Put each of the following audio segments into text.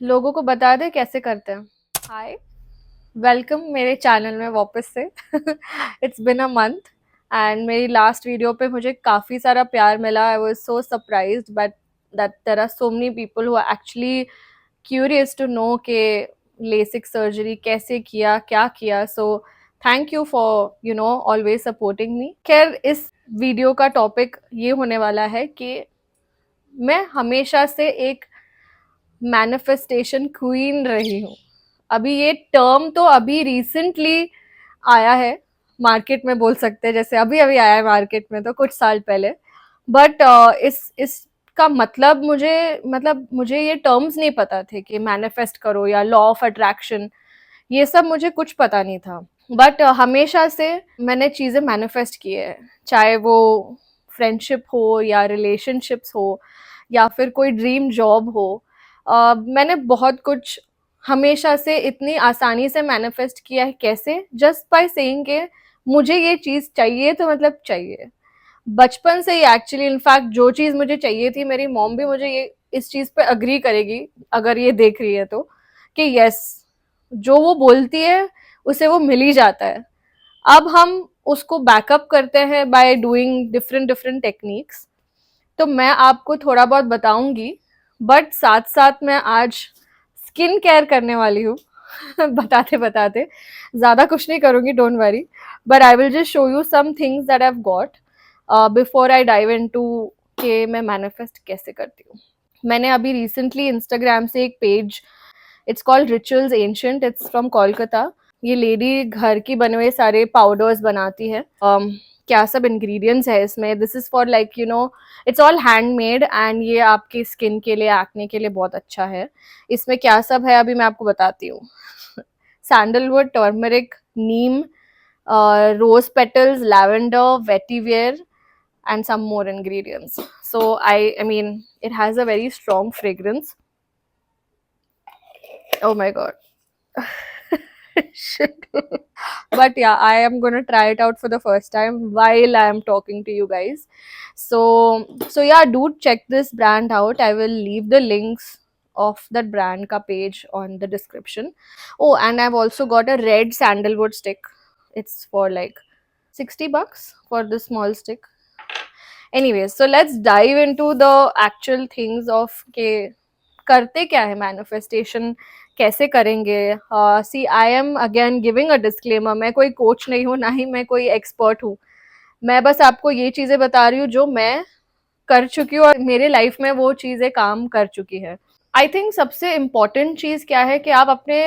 लोगों को बता दे कैसे करते हैं। हाय, वेलकम मेरे चैनल में वापस से। It's been a month and मेरी लास्ट वीडियो पे मुझे काफ़ी सारा प्यार मिला। I was so surprised but that there are so many people who are actually curious to know के लेसिक सर्जरी कैसे किया, क्या किया। So thank you for always supporting me. खैर, इस वीडियो का टॉपिक ये होने वाला है कि मैं हमेशा से एक मैनिफेस्टेशन क्वीन रही हूँ। अभी ये टर्म तो अभी रिसेंटली आया है मार्केट में, बोल सकते हैं, जैसे अभी अभी आया है मार्केट में तो कुछ साल पहले। बट इसका मतलब मुझे ये टर्म्स नहीं पता थे कि मैनिफेस्ट करो या लॉ ऑफ अट्रैक्शन, ये सब मुझे कुछ पता नहीं था। बट हमेशा से मैंने चीज़ें मैनिफेस्ट की है, चाहे वो फ्रेंडशिप हो या रिलेशनशिप्स हो या फिर कोई ड्रीम जॉब हो। मैंने बहुत कुछ हमेशा से इतनी आसानी से मैनिफेस्ट किया है। कैसे? जस्ट बाय सेइंग के मुझे ये चीज़ चाहिए तो मतलब चाहिए। बचपन से ही एक्चुअली, इनफैक्ट जो चीज़ मुझे चाहिए थी, मेरी मॉम भी मुझे ये इस चीज़ पे अग्री करेगी अगर ये देख रही है तो, कि यस, जो वो बोलती है उसे वो मिल ही जाता है। अब हम उसको बैकअप करते हैं by doing different different techniques. तो मैं आपको थोड़ा बहुत बताऊंगी, बट साथ साथ मैं आज स्किन केयर करने वाली हूँ। बताते बताते ज़्यादा कुछ नहीं करूँगी, don't worry, but I will just show you some things that I have got before I dive into के मैं मैनिफेस्ट कैसे करती हूँ। मैंने अभी रिसेंटली इंस्टाग्राम से एक page, it's called rituals ancient, it's from Kolkata. ये लेडी घर की बने हुए सारे पाउडर्स बनाती है। क्या सब इंग्रेडिएंट्स है इसमें, this is for like it's all handmade and ये आपकी स्किन के लिए, एक्ने के लिए बहुत अच्छा है। इसमें क्या सब है अभी मैं आपको बताती हूँ। Sandalwood, turmeric, neem, rose petals, lavender, vetiver and some more ingredients. So I mean, it has a very strong fragrance. Oh my god. Shit. But yeah, I am gonna try it out for the first time while I am talking to you guys. So yeah, do check this brand out. I will leave the links of that brand ka page on the description. Oh, and I've also got a red sandalwood stick. It's for like $60 for the small stick. Anyways, so let's dive into the actual things of के करते क्या है manifestation, कैसे करेंगे। See, I am again giving a disclaimer, मैं कोई coach नहीं हूँ, ना ही मैं कोई एक्सपर्ट हूँ। मैं बस आपको ये चीज़ें बता रही हूँ जो मैं कर चुकी हूँ और मेरे लाइफ में वो चीज़ें काम कर चुकी है। आई थिंक सबसे इम्पोर्टेंट चीज़ क्या है कि आप अपने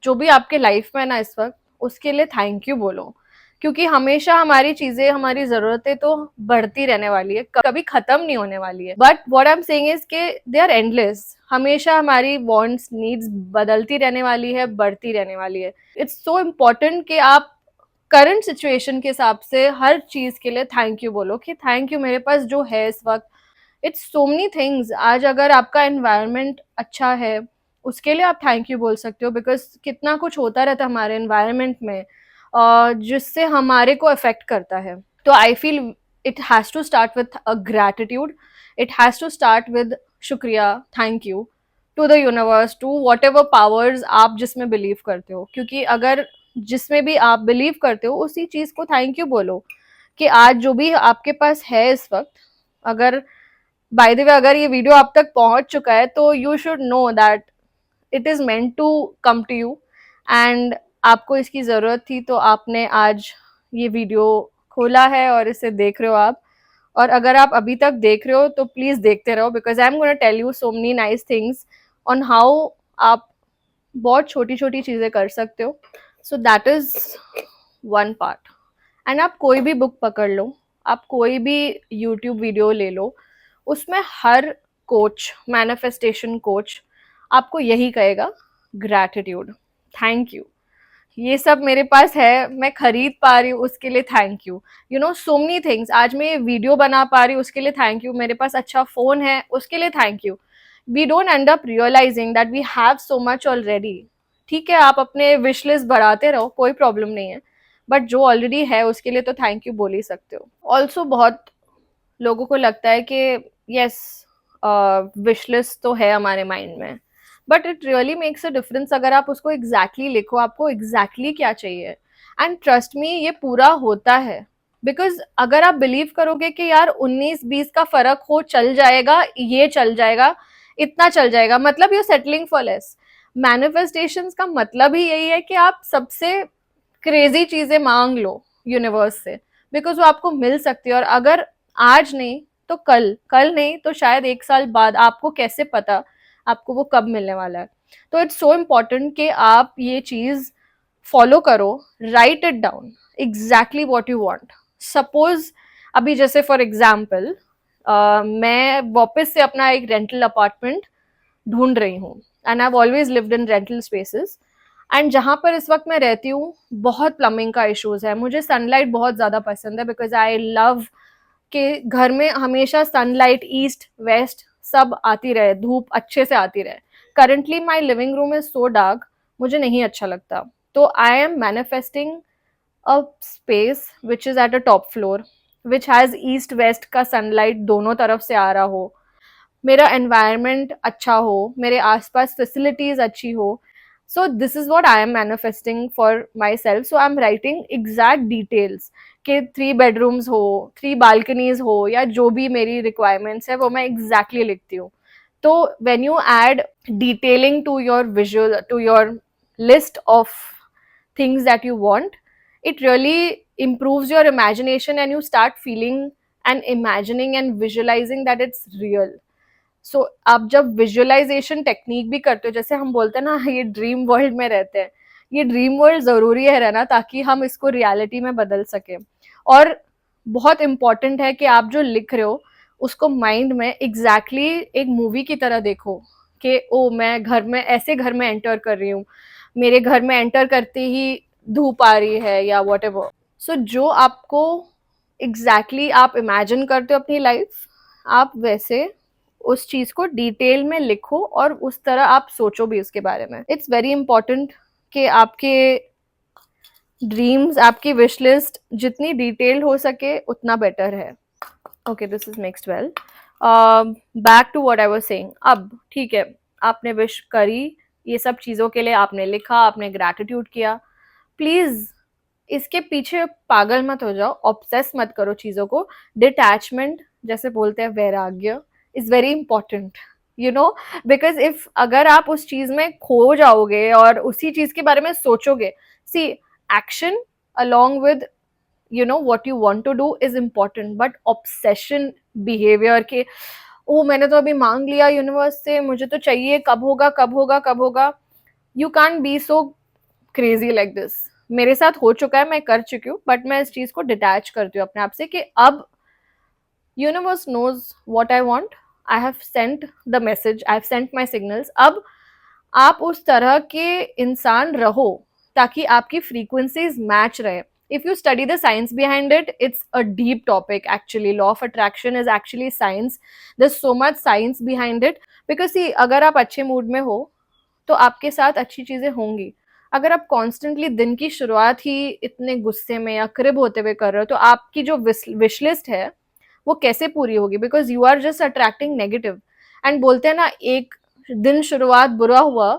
जो भी आपके लाइफ में ना इस वक्त, उसके लिए थैंक यू बोलो। क्योंकि हमेशा हमारी चीज़ें, हमारी ज़रूरतें तो बढ़ती रहने वाली है, कभी ख़त्म नहीं होने वाली है। But what I am saying is के दे आर एंडलेस। हमेशा हमारी वांट्स, नीड्स बदलती रहने वाली है, बढ़ती रहने वाली है। इट्स सो इम्पोर्टेंट कि आप करंट सिचुएशन के हिसाब से हर चीज़ के लिए थैंक यू बोलो कि थैंक यू मेरे पास जो है इस वक्त। It's so many things. आज अगर आपका एनवायरनमेंट अच्छा है, उसके लिए आप थैंक यू बोल सकते हो, बिकॉज कितना कुछ होता रहता है हमारे एनवायरनमेंट में जिससे हमारे को अफेक्ट करता है। तो I feel it has to start with a gratitude, it has to start with शुक्रिया, thank you to the universe, to whatever powers आप जिसमें बिलीव करते हो। क्योंकि अगर जिसमें भी आप बिलीव करते हो उसी चीज़ को थैंक यू बोलो कि आज जो भी आपके पास है इस वक्त। अगर बाय द वे अगर ये वीडियो आप तक पहुंच चुका है तो you should know that it is meant to come to you and आपको इसकी ज़रूरत थी, तो आपने आज ये वीडियो खोला है और इसे देख रहे हो आप। और अगर आप अभी तक देख रहे हो तो प्लीज़ देखते रहो, because I am gonna tell you so many nice things on how आप बहुत छोटी छोटी चीज़ें कर सकते हो। So that is one part. And आप कोई भी बुक पकड़ लो, आप कोई भी यूट्यूब वीडियो ले लो, उसमें हर कोच, मैनिफेस्टेशन कोच आपको यही कहेगा, ग्रैटिट्यूड, थैंक यू। ये सब मेरे पास है, मैं खरीद पा रही हूँ उसके लिए thank you. You know, so many things. आज मैं ये वीडियो बना पा रही हूँ उसके लिए थैंक यू। मेरे पास अच्छा फ़ोन है उसके लिए thank you. We don't end up realising that we have so much already. ठीक है, आप अपने विश लिस्ट बढ़ाते रहो, कोई प्रॉब्लम नहीं है, बट जो ऑलरेडी है उसके लिए तो थैंक यू बोल ही सकते हो। ऑल्सो बहुत लोगों को लगता है कि यस, विश लिस्ट तो है हमारे माइंड में, but it really makes a difference अगर आप उसको एग्जैक्टली लिखो, आपको एग्जैक्टली क्या चाहिए। एंड ट्रस्ट मी, ये पूरा होता है। बिकॉज अगर आप बिलीव करोगे कि यार 19-20 का फर्क हो, चल जाएगा, ये चल जाएगा, इतना चल जाएगा, मतलब you settling for less. Manifestation का मतलब ही यही है कि आप सबसे क्रेजी चीजें मांग लो यूनिवर्स से, बिकॉज वो आपको मिल सकती है। और अगर आज नहीं तो कल, कल नहीं तो शायद 1 साल बाद, आपको कैसे पता आपको वो कब मिलने वाला है। तो इट्स सो इम्पॉर्टेंट कि आप ये चीज फॉलो करो, right it down exactly what you want. Suppose अभी जैसे फॉर एग्जाम्पल मैं वापस से अपना एक रेंटल अपार्टमेंट ढूंढ रही हूँ, and I have always lived in rental spaces. And जहाँ पर इस वक्त मैं रहती हूँ बहुत प्लम्बिंग का इश्यूज है। मुझे सनलाइट बहुत ज़्यादा पसंद है, बिकॉज आई लव कि घर में हमेशा सनलाइट ईस्ट वेस्ट सब आती रहे, धूप अच्छे से आती रहे। Currently my living room is so dark, मुझे नहीं अच्छा लगता। तो I am manifesting a space which is at a top floor, which has east west का सनलाइट दोनों तरफ से आ रहा हो, मेरा एनवायरनमेंट अच्छा हो, मेरे आसपास फैसिलिटीज अच्छी हो। So this is what I am manifesting for my self. So I am writing exact details कि 3 बेडरूम्स हो, 3 बालकनीज हो, या जो भी मेरी रिक्वायरमेंट्स है वो मैं एग्जैक्टली लिखती हूँ। तो when you add detailing to your visual, to your list of things that you want, it really improves your imagination and you start feeling and imagining and visualizing that it's real. सो आप जब visualisation technique भी करते हो, जैसे हम बोलते हैं ना ये ड्रीम वर्ल्ड में रहते हैं, ये ड्रीम वर्ल्ड जरूरी है रहना ताकि हम इसको रियलिटी में बदल सके। और बहुत इंपॉर्टेंट है कि आप जो लिख रहे हो उसको माइंड में एग्जैक्टली एक मूवी की तरह देखो कि ओ मैं घर में ऐसे घर में एंटर कर रही हूँ, मेरे घर में एंटर करते ही धूप आ रही है या वॉट एवर। सो जो आपको एग्जैक्टली आप इमेजिन करते हो अपनी लाइफ, आप वैसे उस चीज को डिटेल में लिखो और उस तरह आप सोचो भी उसके बारे में। इट्स वेरी इंपॉर्टेंट कि आपके ड्रीम्स, आपकी विश लिस्ट जितनी डिटेल्ड हो सके उतना बेटर है। Okay, this is mixed well. Back to what I was saying. अब ठीक है, आपने विश करी, ये सब चीज़ों के लिए आपने लिखा, आपने ग्रैटिट्यूड किया। प्लीज़ इसके पीछे पागल मत हो जाओ, ऑब्सेस मत करो चीज़ों को। डिटैचमेंट जैसे बोलते हैं, वैराग्य is very important, you know, because if अगर आप उस चीज़ में खो जाओगे और उसी चीज़ के बारे में सोचोगे, सी action along with you know what you want to do is important, but obsession behavior के ओ मैंने तो अभी मांग लिया यूनिवर्स से, मुझे तो चाहिए, कब होगा कब होगा कब होगा, you can be so crazy like this. मेरे साथ हो चुका है, मैं कर चुकी हूँ, बट मैं इस चीज को डिटैच करती हूँ अपने आप से कि अब universe knows what I want, I have sent the message, I have sent my signals. अब आप उस तरह के इंसान रहो ताकि आपकी फ्रीक्वेंसीज मैच रहे। if you study the science behind it, it's a deep topic actually. Law of attraction is actually science. There's so much science behind it. Because see, अगर आप अच्छे मूड में हो तो आपके साथ अच्छी चीजें होंगी। अगर आप कॉन्स्टेंटली दिन की शुरुआत ही इतने गुस्से में या क्रिब होते हुए कर रहे हो, तो आपकी जो विश लिस्ट है वो कैसे पूरी होगी? Because you are just attracting negative. And बोलते हैं ना, एक दिन शुरुआत बुरा हुआ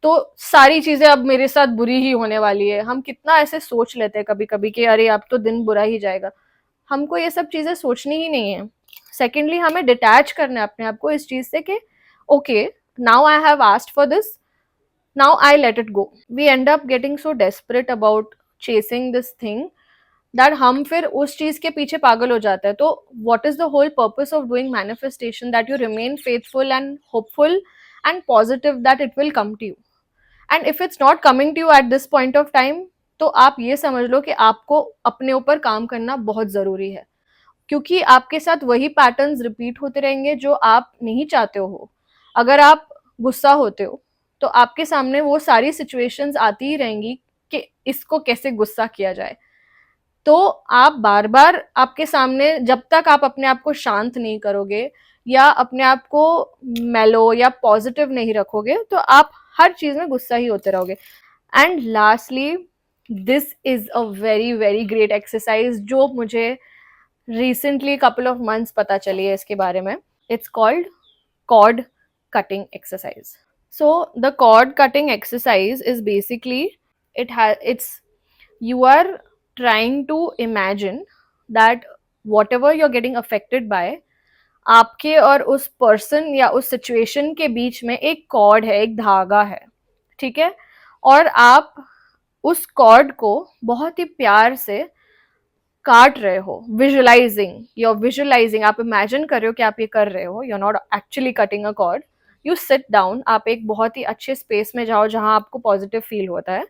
तो सारी चीजें अब मेरे साथ बुरी ही होने वाली है। हम कितना ऐसे सोच लेते हैं कभी कभी कि अरे अब तो दिन बुरा ही जाएगा। हमको ये सब चीजें सोचनी ही नहीं है। सेकेंडली, हमें डिटैच करना है अपने आप को इस चीज से कि okay, now I have asked for this, now I let it go. We end up getting so desperate about chasing this thing that हम फिर उस चीज के पीछे पागल हो जाते हैं। तो what is the whole purpose of doing manifestation? That you remain faithful and hopeful and positive that it will come to you. And if it's not coming to you at this point of time, तो आप ये समझ लो कि आपको अपने ऊपर काम करना बहुत जरूरी है, क्योंकि आपके साथ वही पैटर्न्स रिपीट होते रहेंगे जो आप नहीं चाहते हो। अगर आप गुस्सा होते हो तो आपके सामने वो सारी सिचुएशंस आती ही रहेंगी कि इसको कैसे गुस्सा किया जाए। तो आप बार बार, आपके सामने जब तक आप अपने आप को शांत नहीं करोगे या अपने आप को मेलो या पॉजिटिव नहीं रखोगे, तो आप हर चीज में गुस्सा ही होते रहोगे। And lastly, this is a very very great exercise जो मुझे रिसेंटली कपल ऑफ मंथ्स पता चली है इसके बारे में। It's called cord cutting exercise. So the cord cutting exercise is basically, it's, you are trying to imagine that whatever you're getting affected by, आपके और उस पर्सन या उस सिचुएशन के बीच में एक कॉर्ड है, एक धागा है, ठीक है, और आप उस कॉर्ड को बहुत ही प्यार से काट रहे हो, विजुअलाइजिंग, योर विजुअलाइजिंग, आप इमेजिन कर रहे हो कि आप ये कर रहे हो, you are not actually cutting a cord. You sit down, आप एक बहुत ही अच्छे स्पेस में जाओ जहां आपको पॉजिटिव फील होता है,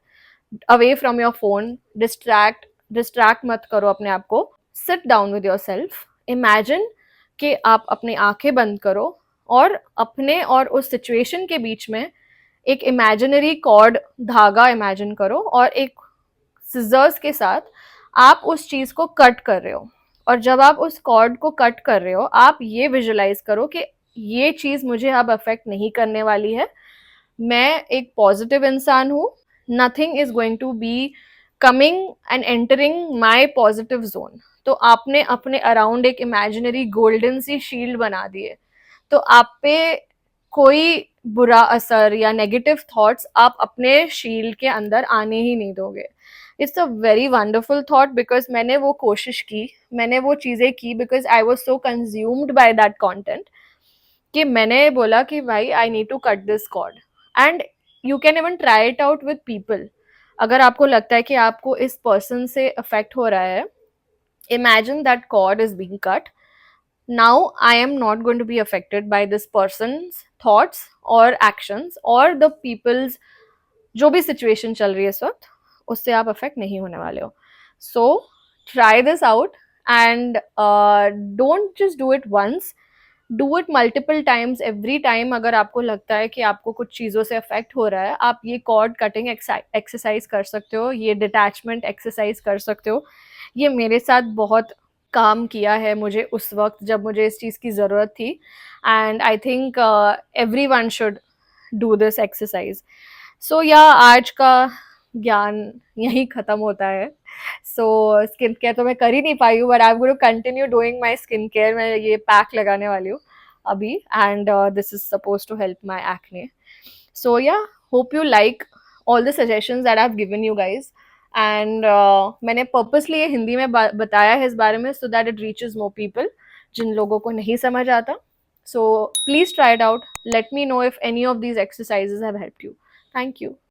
away from your phone, distract मत करो अपने आप को, sit down with your self, imagine कि आप अपनी आंखें बंद करो और अपने और उस सिचुएशन के बीच में एक इमेजिनरी कॉर्ड, धागा इमेजिन करो, और एक सिजर्स के साथ आप उस चीज को कट कर रहे हो। और जब आप उस कॉर्ड को कट कर रहे हो, आप ये विजुलाइज करो कि ये चीज मुझे अब अफेक्ट नहीं करने वाली है, मैं एक पॉजिटिव इंसान हूँ, nothing is going to be coming and entering my positive zone. तो आपने अपने अराउंड एक इमेजिनरी गोल्डन सी शील्ड बना दी है, तो आप पे कोई बुरा असर या नेगेटिव थॉट्स आप अपने शील्ड के अंदर आने ही नहीं दोगे। It's a very wonderful thought, because मैंने वो कोशिश की, मैंने वो चीज़ें की, because I was so consumed by that content कि मैंने बोला कि भाई I need to cut this cord. And you can even try it out with people. अगर आपको लगता है कि आपको इस पर्सन से अफेक्ट हो रहा है, imagine that cord is being cut. Now I am not going to be affected by this person's thoughts or actions or the people's, जो भी सिचुएशन चल रही है इस वक्त, उससे आप अफेक्ट नहीं होने वाले हो। So try this out and don't just do it once, do it multiple times. Every time अगर आपको लगता है कि आपको कुछ चीज़ों से अफेक्ट हो रहा है, आप ये कॉर्ड कटिंग एक्सरसाइज कर सकते हो, ये डिटैचमेंट एक्सरसाइज कर सकते हो। ये मेरे साथ बहुत काम किया है मुझे उस वक्त जब मुझे इस चीज़ की ज़रूरत थी, and I think every one should do this exercise. So yeah आज का ज्ञान यहीं ख़त्म होता है। सो स्किन केयर तो मैं कर ही नहीं पाई हूँ, but I am going to continue doing my skin care. मैं ये पैक लगाने वाली हूँ अभी, and this is suppose to help my acne. So yeah, hope you like all the suggestions that I have given you guys. And मैंने purposely ये हिंदी में बताया है इस बारे में, so that it reaches more people जिन लोगों को नहीं समझ आता। So please try it out, let me know if any of these exercises have helped you. Thank you.